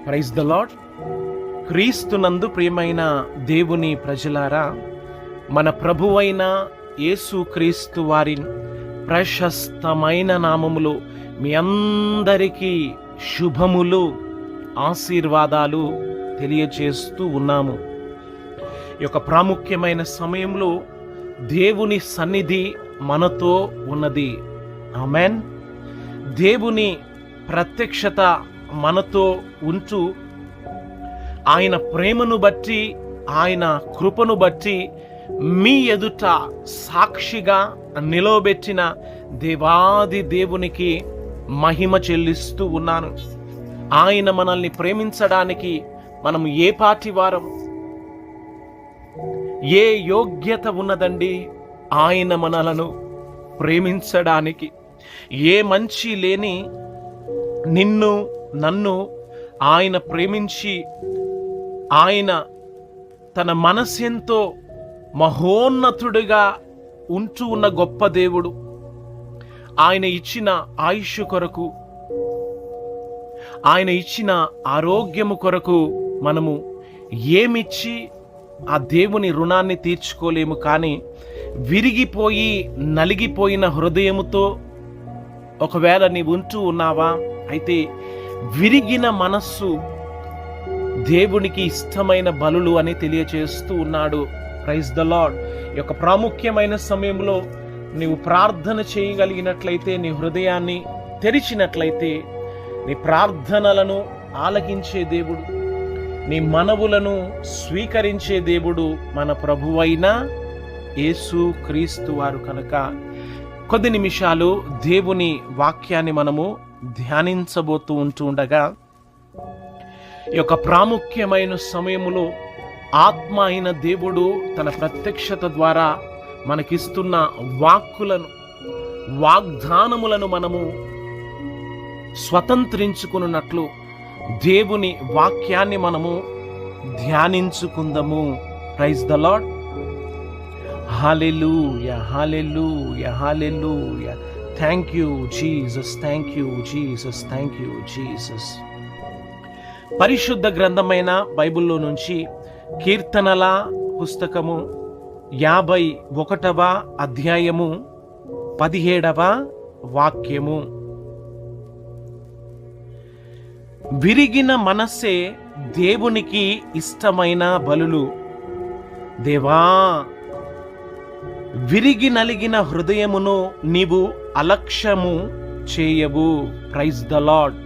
Praise the lord. క్రీస్తునందు ప్రియమైన దేవుని ప్రజలారా, మన ప్రభువైన యేసు క్రీస్తు వారి ప్రశస్తమైన నామములో మీ అందరికీ శుభములు, ఆశీర్వాదాలు తెలియచేస్తూ ఉన్నాము. ఈ యొక్క ప్రాముఖ్యమైన సమయంలో దేవుని సన్నిధి మనతో ఉన్నది. ఆమెన్. దేవుని ప్రత్యక్షత మనతో ఉంటూ ఆయన ప్రేమను బట్టి, ఆయన కృపను బట్టి మీ ఎదుట సాక్షిగా నిలవబెట్టిన దేవాది దేవునికి మహిమ చెల్లిస్తూ ఉన్నాను. ఆయన మనల్ని ప్రేమించడానికి మనం ఏ పాటి వారం, ఏ యోగ్యత ఉన్నదండి ఆయన మనలను ప్రేమించడానికి? ఏ మంచి లేని నిన్ను నన్ను ఆయన ప్రేమించి, ఆయన తన మనసెంతో మహోన్నతుడిగా ఉంటూ ఉన్న గొప్ప దేవుడు. ఆయన ఇచ్చిన ఆయుష్ కొరకు, ఆయన ఇచ్చిన ఆరోగ్యము కొరకు మనము ఏమిచ్చి ఆ దేవుని రుణాన్ని తీర్చుకోలేము. కానీ విరిగిపోయి నలిగిపోయిన హృదయముతో ఒకవేళ నీవు ఉంటూ ఉన్నావా? అయితే విరిగిన మనస్సు దేవునికి ఇష్టమైన బలులు అని తెలియచేస్తూ ఉన్నాడు. Praise the Lord. ఈ యొక్క ప్రాముఖ్యమైన సమయంలో నీవు ప్రార్థన చేయగలిగినట్లయితే, నీ హృదయాన్ని తెరిచినట్లయితే, నీ ప్రార్థనలను ఆలకించే దేవుడు, నీ మనవులను స్వీకరించే దేవుడు మన ప్రభువైన యేసు క్రీస్తు వారు. కనుక కొద్ది నిమిషాలు దేవుని వాక్యాన్ని మనము ధ్యానించబోతూ ఉండగా, ఈ యొక్క ప్రాముఖ్యమైన సమయములో ఆత్మ అయిన దేవుడు తన ప్రత్యక్షత ద్వారా మనకిస్తున్న వాగ్దానములను మనము స్వతంత్రించుకున్నట్లు దేవుని వాక్యాన్ని మనము ధ్యానించుకుందాము. Praise the Lord. Hallelujah, hallelujah, hallelujah. Thank you Jesus, thank you Jesus, thank you Jesus. పరిశుద్ధ గ్రంథమైన బైబిల్లో నుంచి కీర్తనల పుస్తకము 51వ అధ్యాయము 17వ వాక్యము. విరిగిన మనస్సే దేవునికి ఇష్టమైన బలులు. దేవా, విరిగి నలిగిన హృదయమును నీవు అలక్ష్యము చేయవు. Praise the lord.